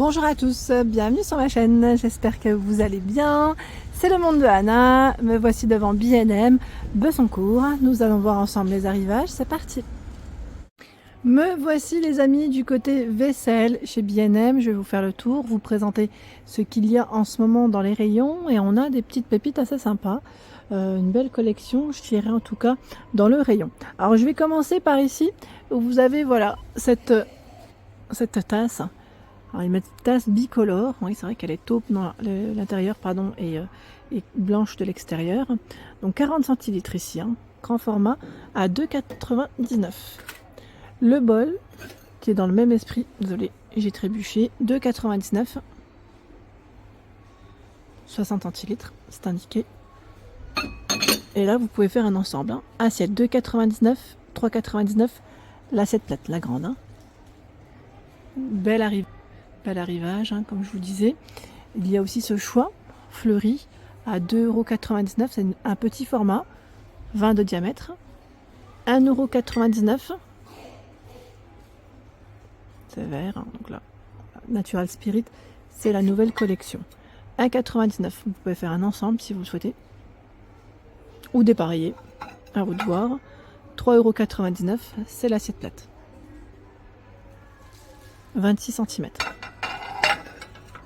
Bonjour à tous, bienvenue sur ma chaîne, j'espère que vous allez bien. C'est le monde de Anna, me voici devant B&M, Bessancourt. Nous allons voir ensemble les arrivages, c'est parti. Me voici les amis du côté vaisselle chez B&M, je vais vous faire le tour, vous présenter ce qu'il y a en ce moment dans les rayons et on a des petites pépites assez sympas. Une belle collection, je dirais en tout cas, dans le rayon. Alors je vais commencer par ici, où vous avez voilà cette tasse. Alors ils mettent tasse bicolore, oui c'est vrai qu'elle est taupe dans l'intérieur pardon et blanche de l'extérieur. Donc 40 centilitres ici, hein, grand format à 2,99 €. Le bol qui est dans le même esprit, désolé j'ai trébuché, 2,99 €, 60 centilitres, c'est indiqué. Et là vous pouvez faire un ensemble, hein. Assiette 2,99 €, 3,99 €, l'assiette plate, la grande. Hein. Bel arrivage, hein, comme je vous disais. Il y a aussi ce choix fleuri à 2,99 €, c'est un petit format, 20 de diamètre, 1,99 €. C'est vert, hein, donc là, Natural Spirit, c'est la nouvelle collection. 1,99 €, vous pouvez faire un ensemble si vous le souhaitez, ou dépareiller, à vous de voir. 3,99 €, c'est l'assiette plate. 26 cm.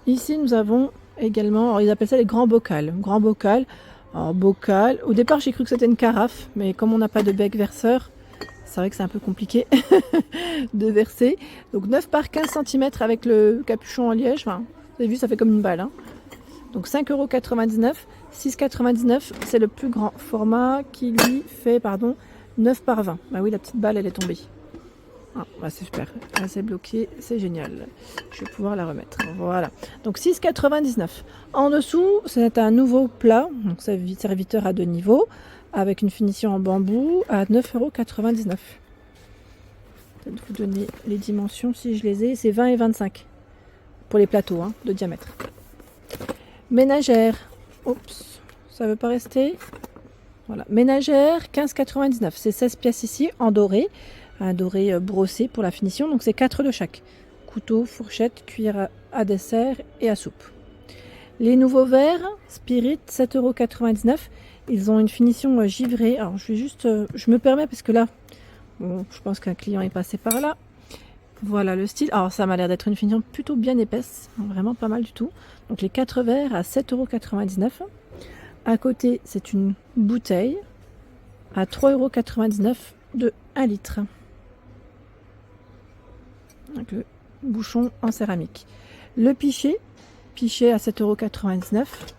Ici, nous avons également, alors ils appellent ça les grands bocals. Grand bocal. Alors, bocal. Au départ, j'ai cru que c'était une carafe, mais comme on n'a pas de bec verseur, c'est vrai que c'est un peu compliqué de verser. Donc 9 par 15 cm avec le capuchon en liège. Enfin, vous avez vu, ça fait comme une balle. Hein. Donc 5,99 €, 6,99 €, c'est le plus grand format qui lui fait 9 par 20. Bah oui, la petite balle, elle est tombée. Ah, bah c'est super, là c'est bloqué, c'est génial. Je vais pouvoir la remettre. Voilà. Donc 6,99 €. En dessous, c'est un nouveau plat, donc serviteur à 2 niveaux, avec une finition en bambou à 9,99 €. Peut-être vous donner les dimensions si je les ai. C'est 20 et 25 pour les plateaux, hein, de diamètre. Ménagère. Oups, ça veut pas rester. Voilà. Ménagère 15,99 €. C'est 16 pièces ici en doré. Un doré brossé pour la finition, donc c'est 4 de chaque. Couteau, fourchette, cuillère à dessert et à soupe. Les nouveaux verres, Spirit, 7,99 €. Ils ont une finition givrée. Alors je vais juste, je me permets parce que là, bon, je pense qu'un client est passé par là. Voilà le style. Alors ça m'a l'air d'être une finition plutôt bien épaisse, vraiment pas mal du tout. Donc les 4 verres à 7,99 €. À côté, c'est une bouteille à 3,99 € de 1 litre. Avec le bouchon en céramique. Le pichet à 7,99 €.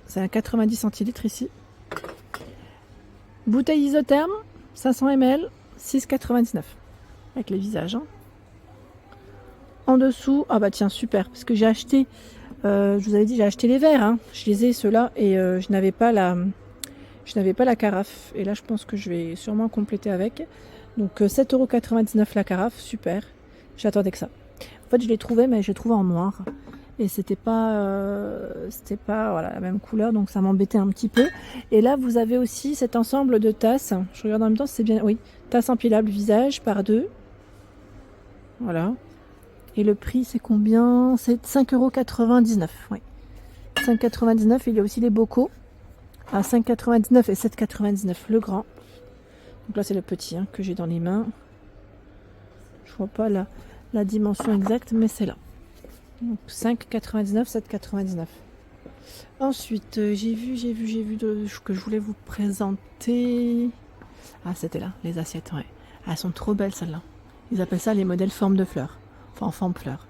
C'est un 90 centilitres ici. Bouteille isotherme, 500 ml, 6,99 € avec les visages. Hein. En dessous, ah bah tiens, super, parce que j'ai acheté, je vous avais dit, j'ai acheté les verres. Hein. Je les ai ceux-là et je n'avais pas la carafe. Et là, je pense que je vais sûrement compléter avec. Donc 7,99 € la carafe, super. J'attendais que ça. En fait, je l'ai trouvé, mais je l'ai trouvé en noir. Et c'était pas voilà, la même couleur, donc ça m'embêtait un petit peu. Et là, vous avez aussi cet ensemble de tasses. Je regarde en même temps si c'est bien. Oui, tasse empilable visage par 2. Voilà. Et le prix, c'est combien? C'est 5,99 €. Oui. 5,99 €. Il y a aussi les bocaux à 5,99 € et 7,99 € le grand. Donc là c'est le petit, hein, que j'ai dans les mains. Je vois pas la dimension exacte, mais c'est là. Donc 5,99 €, 7,99 €. Ensuite j'ai vu que je voulais vous présenter. Ah c'était là, les assiettes, ouais. Ah, elles sont trop belles celles-là. Ils appellent ça les modèles forme de fleurs. Enfin en forme fleur.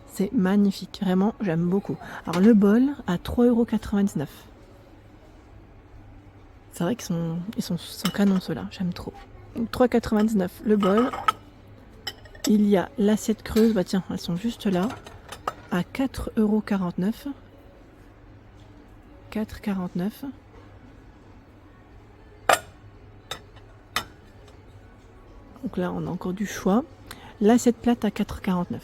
C'est magnifique, vraiment j'aime beaucoup. Alors le bol à 3,99 €. C'est vrai qu'ils sont canons ceux-là, j'aime trop. 3,99 € le bol. Il y a l'assiette creuse, bah tiens, elles sont juste là, à 4,49 €. 4,49 €. Donc là, on a encore du choix. L'assiette plate à 4,49 €.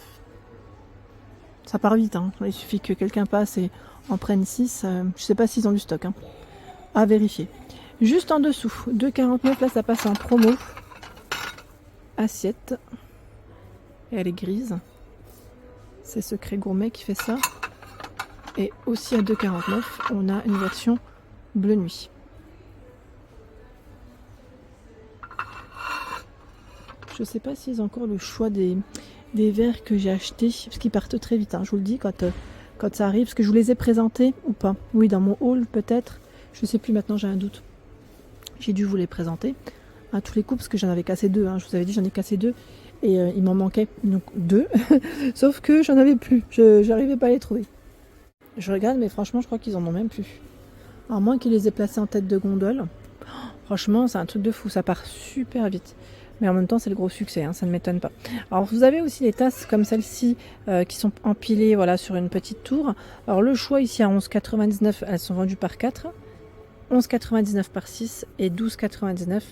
Ça part vite, hein. Il suffit que quelqu'un passe et en prenne 6. Je sais pas s'ils ont du stock, hein. À vérifier. Juste en dessous, 2,49 €, là ça passe en promo. Assiette. Et elle est grise. C'est Secret Gourmet qui fait ça. Et aussi à 2,49 €, on a une version bleu nuit. Je sais pas s'ils ont encore le choix des verres que j'ai achetés, parce qu'ils partent très vite, hein, je vous le dis, quand ça arrive. Parce que je vous les ai présentés ou pas. Oui, dans mon haul peut-être. Je sais plus maintenant, j'ai un doute. J'ai dû vous les présenter à tous les coups, parce que j'en avais cassé 2. Hein. Je vous avais dit, j'en ai cassé 2. Et il m'en manquait donc 2. Sauf que j'en avais plus. Je n'arrivais pas à les trouver. Je regarde, mais franchement, je crois qu'ils en ont même plus. À moins qu'ils les aient placés en tête de gondole. Franchement, c'est un truc de fou. Ça part super vite. Mais en même temps, c'est le gros succès, hein, ça ne m'étonne pas. Alors, vous avez aussi les tasses comme celle-ci qui sont empilées voilà, sur une petite tour. Alors, le choix ici à 11,99 €, elles sont vendues par 4. 11,99 € par 6 et 12,99 €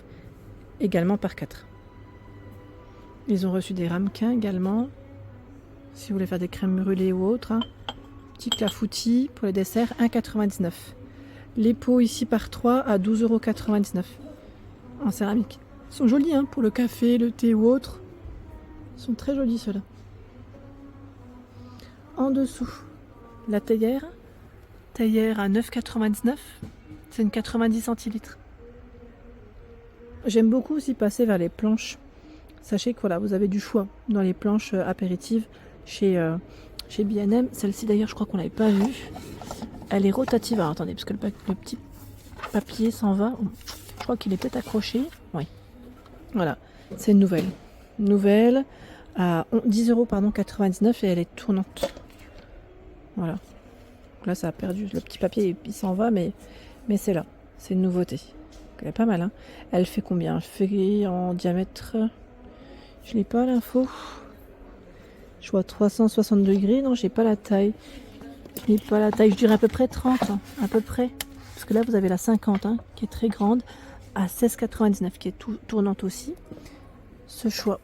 également par 4. Ils ont reçu des ramequins également. Si vous voulez faire des crèmes brûlées ou autres. Hein. Petit clafoutis pour les desserts, 1,99 €. Les pots ici par 3 à 12,99 € en céramique. Ils sont jolis hein, pour le café, le thé ou autre. Ils sont très jolis ceux-là. En dessous, la théière. Théière à 9,99 €. C'est une 90 centilitres. J'aime beaucoup aussi passer vers les planches. Sachez que voilà, vous avez du choix dans les planches apéritives chez B&M. Celle-ci d'ailleurs, je crois qu'on l'avait pas vue. Elle est rotative. Alors attendez, parce que le petit papier s'en va. Je crois qu'il est peut-être accroché. Oui. Voilà, c'est une nouvelle. Nouvelle à 10,99 € et elle est tournante. Voilà. Donc là, ça a perdu. Le petit papier, il s'en va, mais c'est là. C'est une nouveauté. Elle est pas mal. Hein. Elle fait combien? Elle fait en diamètre... Je n'ai pas l'info. Je vois 360 degrés. Non, j'ai pas la taille. Je n'ai pas la taille. Je dirais à peu près 30. Hein, à peu près. Parce que là, vous avez la 50, hein, qui est très grande. À 16,99 €, qui est tournante aussi. Ce choix.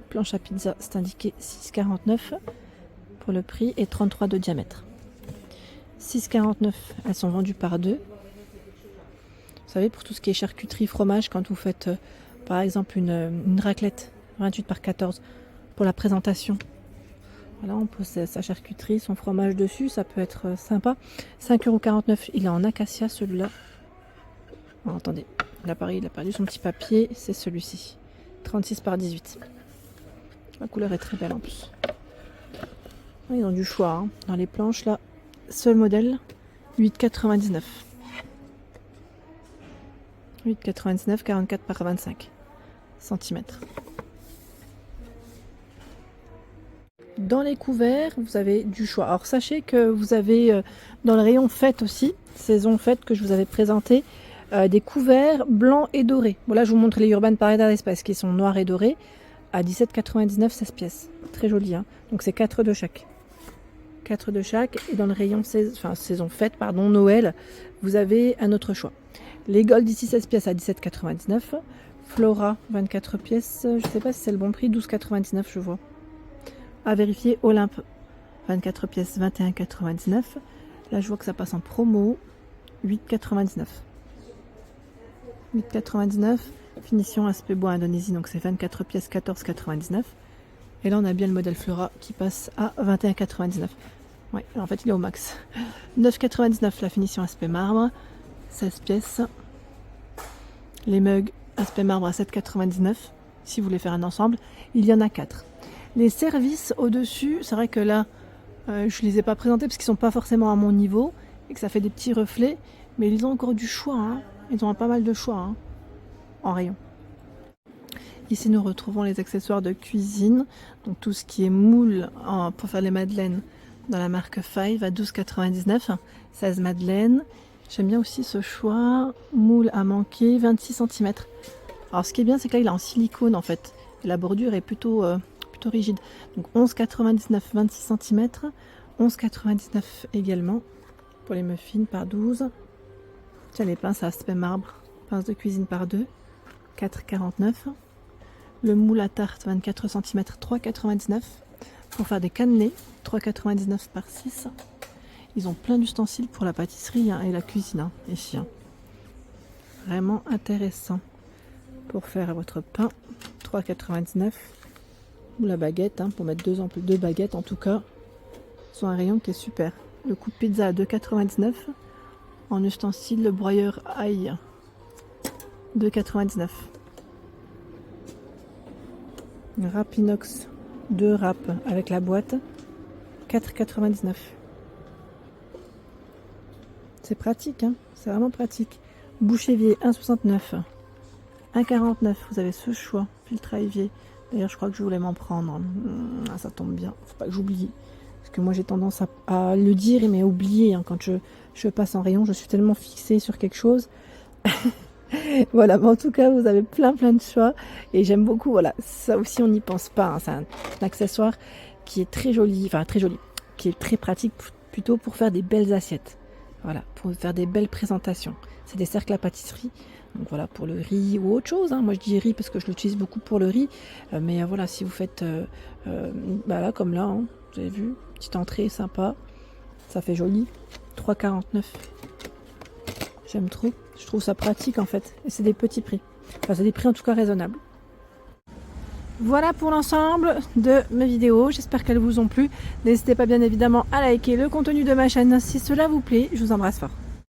Planche à pizza, c'est indiqué 6,49 € pour le prix et 33 de diamètre. 6,49 €, elles sont vendues par 2. Vous savez, pour tout ce qui est charcuterie, fromage, quand vous faites par exemple une raclette, 28 par 14, pour la présentation. Voilà, on pose sa charcuterie, son fromage dessus, ça peut être sympa. 5,49 €, il est en acacia celui-là. Oh, attendez, l'appareil il a perdu son petit papier, c'est celui-ci. 36 par 18. La couleur est très belle en plus. Ils ont du choix hein. Dans les planches là. Seul modèle, 8,99 €. 8,99 €, 44 par 25 cm. Dans les couverts, vous avez du choix. Alors sachez que vous avez dans le rayon fête aussi, saison fête que je vous avais présenté, des couverts blancs et dorés. Bon là je vous montre les Urban Paradise parce qu'ils sont noirs et dorés à 17,99 €, 16 pièces. Très joli hein. Donc c'est 4 de chaque. 4 de chaque et dans le rayon saison fête, pardon, Noël, vous avez un autre choix. Les Gold ici 16 pièces à 17,99 €. Flora 24 pièces, je sais pas si c'est le bon prix, 12,99 € je vois. À vérifier, Olympe 24 pièces, 21,99 €. Là je vois que ça passe en promo, 8,99 €. 8,99 €, finition aspect bois Indonésie, donc c'est 24 pièces, 14,99 €. Et là on a bien le modèle Flora qui passe à 21,99 €. Ouais, en fait il est au max. 9,99 € la finition aspect marbre, 16 pièces. Les mugs aspect marbre à 7,99 €. Si vous voulez faire un ensemble, il y en a 4. Les services au-dessus, c'est vrai que là, je ne les ai pas présentés parce qu'ils ne sont pas forcément à mon niveau et que ça fait des petits reflets, mais ils ont encore du choix. Hein. Ils ont pas mal de choix hein, en rayon. Ici, nous retrouvons les accessoires de cuisine, donc tout ce qui est moule pour faire les madeleines dans la marque Five à 12,99 €, 16 madeleines. J'aime bien aussi ce choix, moule à manquer, 26 cm. Alors ce qui est bien, c'est que là, il est en silicone en fait. Et la bordure est plutôt rigide. Donc 11,99 €, 26 cm. 11,99 € également pour les muffins par 12. Tiens, les pinces à aspect marbre, pinces de cuisine par 2, 4,49 €. Le moule à tarte 24 cm, 3,99 €. Pour faire des cannelés, 3,99 € par 6. Ils ont plein d'ustensiles pour la pâtisserie hein, et la cuisine hein, ici. Hein. Vraiment intéressant pour faire votre pain. 3,99 €. ou la baguette, hein, pour mettre deux baguettes en tout cas. Ils ont un rayon qui est super. Le coup de pizza à 2,99 €. En ustensile, le broyeur ail 2,99 €. Râpe inox, 2 râpes avec la boîte, 4,99 €. C'est pratique, hein, c'est vraiment pratique. Bouche évier, 1,69 €. 1,49 €, vous avez ce choix, filtre à évier. D'ailleurs, je crois que je voulais m'en prendre. Ça tombe bien, faut pas que j'oublie. Parce que moi, j'ai tendance à le dire, mais à oublier. Hein, quand je passe en rayon, je suis tellement fixée sur quelque chose. Voilà, mais en tout cas, vous avez plein de choix. Et j'aime beaucoup, voilà, ça aussi, on n'y pense pas. Hein, c'est un accessoire qui est très joli, enfin très joli, qui est très pratique plutôt pour faire des belles assiettes. Voilà, pour faire des belles présentations. C'est des cercles à pâtisserie. Donc voilà, pour le riz ou autre chose. Hein. Moi, je dis riz parce que je l'utilise beaucoup pour le riz. Mais voilà, si vous faites, là, comme là, hein, vous avez vu, petite entrée sympa. Ça fait joli. 3,49 €. J'aime trop. Je trouve ça pratique en fait. Et c'est des petits prix. Enfin, c'est des prix en tout cas raisonnables. Voilà pour l'ensemble de mes vidéos. J'espère qu'elles vous ont plu. N'hésitez pas bien évidemment à liker le contenu de ma chaîne si cela vous plaît. Je vous embrasse fort.